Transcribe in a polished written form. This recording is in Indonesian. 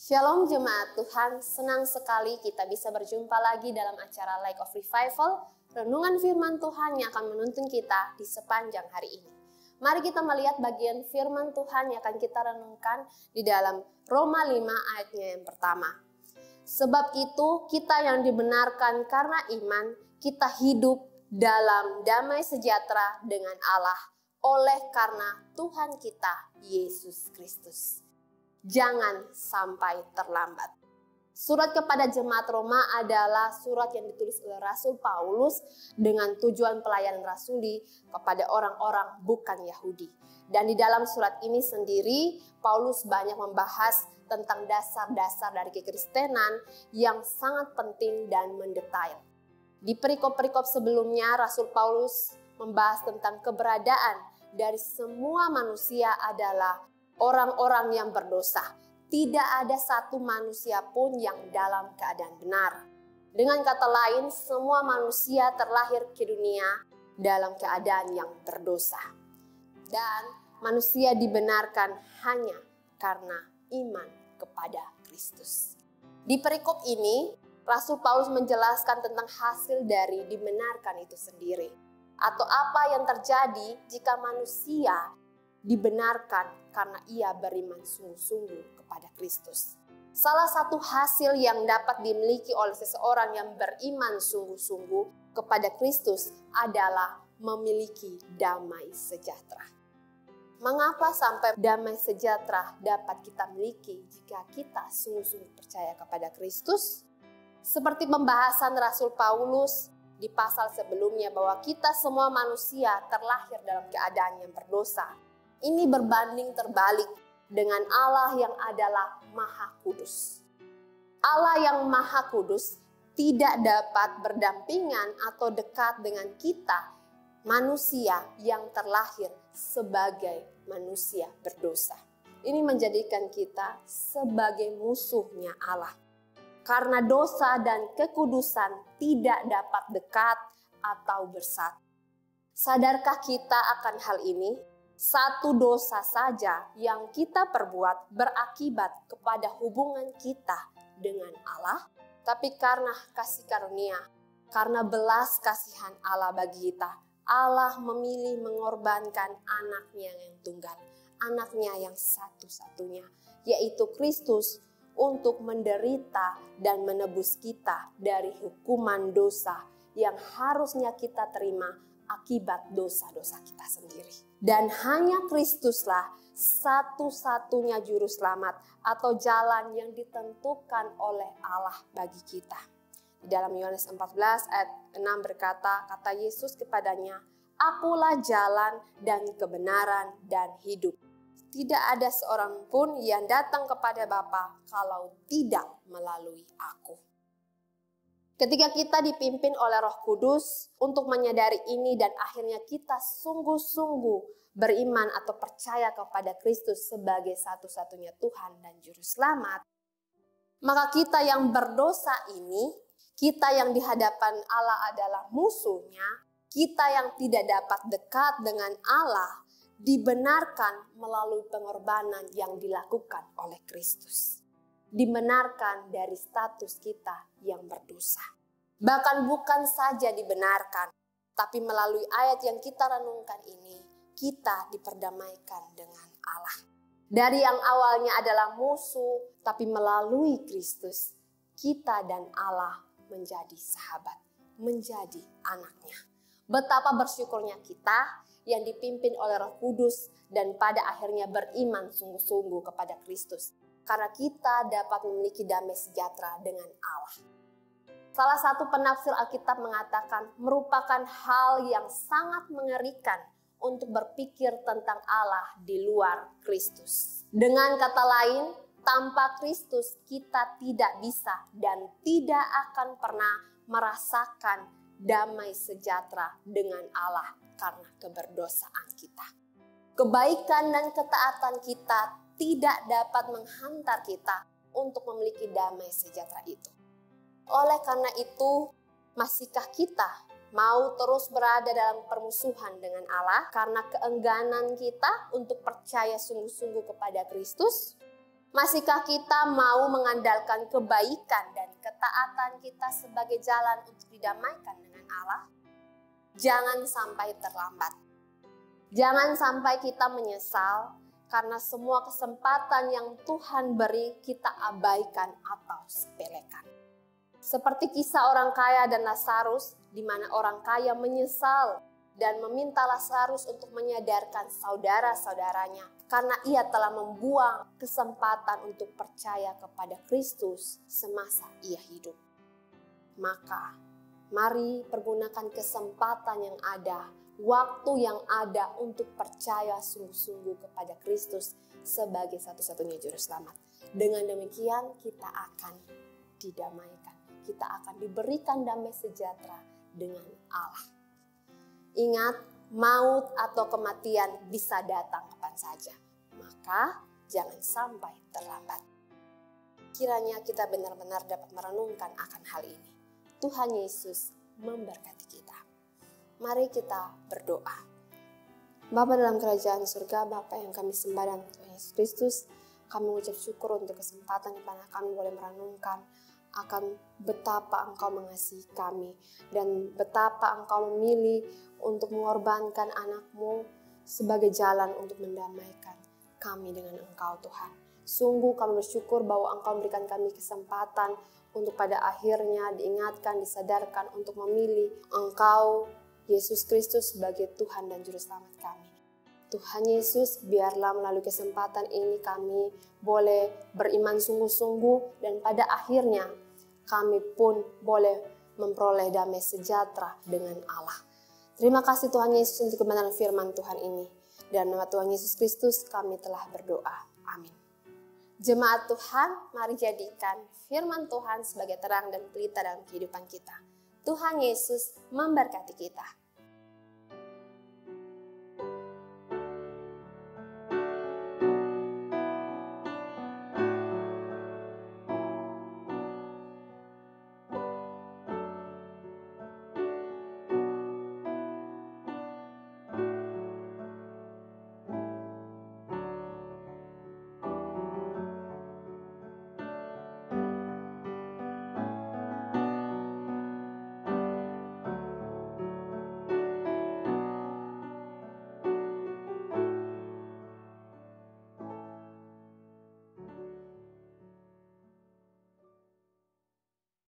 Shalom jemaat Tuhan, senang sekali kita bisa berjumpa lagi dalam acara Light of Revival, renungan firman Tuhan yang akan menuntun kita di sepanjang hari ini. Mari kita melihat bagian firman Tuhan yang akan kita renungkan di dalam Roma 5 ayatnya yang pertama. Sebab itu kita yang dibenarkan karena iman, kita hidup dalam damai sejahtera dengan Allah oleh karena Tuhan kita Yesus Kristus. Jangan sampai terlambat. Surat kepada jemaat Roma adalah surat yang ditulis oleh Rasul Paulus dengan tujuan pelayanan rasuli kepada orang-orang bukan Yahudi. Dan di dalam surat ini sendiri, Paulus banyak membahas tentang dasar-dasar dari kekristenan yang sangat penting dan mendetail. Di perikop-perikop sebelumnya, Rasul Paulus membahas tentang keberadaan dari semua manusia adalah orang-orang yang berdosa. Tidak ada satu manusia pun yang dalam keadaan benar. Dengan kata lain, semua manusia terlahir ke dunia dalam keadaan yang berdosa. Dan manusia dibenarkan hanya karena iman kepada Kristus. Di perikop ini, Rasul Paulus menjelaskan tentang hasil dari dibenarkan itu sendiri. Atau apa yang terjadi jika manusia dibenarkan karena ia beriman sungguh-sungguh kepada Kristus. Salah satu hasil yang dapat dimiliki oleh seseorang yang beriman sungguh-sungguh kepada Kristus adalah memiliki damai sejahtera. Mengapa sampai damai sejahtera dapat kita miliki jika kita sungguh-sungguh percaya kepada Kristus? Seperti pembahasan Rasul Paulus di pasal sebelumnya bahwa kita semua manusia terlahir dalam keadaan yang berdosa. Ini berbanding terbalik dengan Allah yang adalah Maha Kudus. Allah yang Maha Kudus tidak dapat berdampingan atau dekat dengan kita, manusia yang terlahir sebagai manusia berdosa. Ini menjadikan kita sebagai musuhnya Allah. Karena dosa dan kekudusan tidak dapat dekat atau bersatu. Sadarkah kita akan hal ini? Satu dosa saja yang kita perbuat berakibat kepada hubungan kita dengan Allah. Tapi karena kasih karunia, karena belas kasihan Allah bagi kita, Allah memilih mengorbankan anaknya yang tunggal, anaknya yang satu-satunya, yaitu Kristus, untuk menderita dan menebus kita dari hukuman dosa yang harusnya kita terima akibat dosa-dosa kita sendiri. Dan hanya Kristuslah satu-satunya juru selamat atau jalan yang ditentukan oleh Allah bagi kita. Di dalam Yohanes 14 ayat 6 berkata, kata Yesus kepadanya, "Akulah jalan dan kebenaran dan hidup. Tidak ada seorang pun yang datang kepada Bapa kalau tidak melalui aku." Ketika kita dipimpin oleh Roh Kudus untuk menyadari ini dan akhirnya kita sungguh-sungguh beriman atau percaya kepada Kristus sebagai satu-satunya Tuhan dan Juru Selamat, maka kita yang berdosa ini, kita yang di hadapan Allah adalah musuhnya, kita yang tidak dapat dekat dengan Allah, dibenarkan melalui pengorbanan yang dilakukan oleh Kristus. Dibenarkan dari status kita yang berdosa. Bahkan bukan saja dibenarkan, tapi melalui ayat yang kita renungkan ini, kita diperdamaikan dengan Allah. Dari yang awalnya adalah musuh, tapi melalui Kristus, kita dan Allah menjadi sahabat, menjadi anaknya. Betapa bersyukurnya kita yang dipimpin oleh Roh Kudus dan pada akhirnya beriman sungguh-sungguh kepada Kristus. Karena kita dapat memiliki damai sejahtera dengan Allah. Salah satu penafsir Alkitab mengatakan merupakan hal yang sangat mengerikan untuk berpikir tentang Allah di luar Kristus. Dengan kata lain, tanpa Kristus kita tidak bisa dan tidak akan pernah merasakan damai sejahtera dengan Allah karena keberdosaan kita. Kebaikan dan ketaatan kita tidak dapat menghantar kita untuk memiliki damai sejahtera itu. Oleh karena itu, masihkah kita mau terus berada dalam permusuhan dengan Allah karena keengganan kita untuk percaya sungguh-sungguh kepada Kristus? Masihkah kita mau mengandalkan kebaikan dan ketaatan kita sebagai jalan untuk didamaikan dengan Allah? Jangan sampai terlambat. Jangan sampai kita menyesal karena semua kesempatan yang Tuhan beri kita abaikan atau sepelekan. Seperti kisah orang kaya dan Lazarus, di mana orang kaya menyesal dan meminta Lazarus untuk menyadarkan saudara-saudaranya karena ia telah membuang kesempatan untuk percaya kepada Kristus semasa ia hidup. Maka, mari pergunakan kesempatan yang ada, waktu yang ada untuk percaya sungguh-sungguh kepada Kristus sebagai satu-satunya juru selamat. Dengan demikian kita akan didamaikan. Kita akan diberikan damai sejahtera dengan Allah. Ingat, maut atau kematian bisa datang kapan saja. Maka jangan sampai terlambat. Kiranya kita benar-benar dapat merenungkan akan hal ini. Tuhan Yesus memberkati kita. Mari kita berdoa. Bapa dalam kerajaan surga, Bapa yang kami sembah dalam Tuhan Yesus Kristus, kami mengucap syukur untuk kesempatan yang mana kami boleh merenungkan akan betapa Engkau mengasihi kami dan betapa Engkau memilih untuk mengorbankan anak-Mu sebagai jalan untuk mendamaikan kami dengan Engkau, Tuhan. Sungguh kami bersyukur bahwa Engkau memberikan kami kesempatan untuk pada akhirnya diingatkan, disadarkan untuk memilih Engkau, Yesus Kristus, sebagai Tuhan dan Juru Selamat kami. Tuhan Yesus, biarlah melalui kesempatan ini kami boleh beriman sungguh-sungguh dan pada akhirnya kami pun boleh memperoleh damai sejahtera dengan Allah. Terima kasih Tuhan Yesus untuk kebenaran firman Tuhan ini. Dan nama Tuhan Yesus Kristus kami telah berdoa. Amin. Jemaat Tuhan, mari jadikan firman Tuhan sebagai terang dan pelita dalam kehidupan kita. Tuhan Yesus memberkati kita.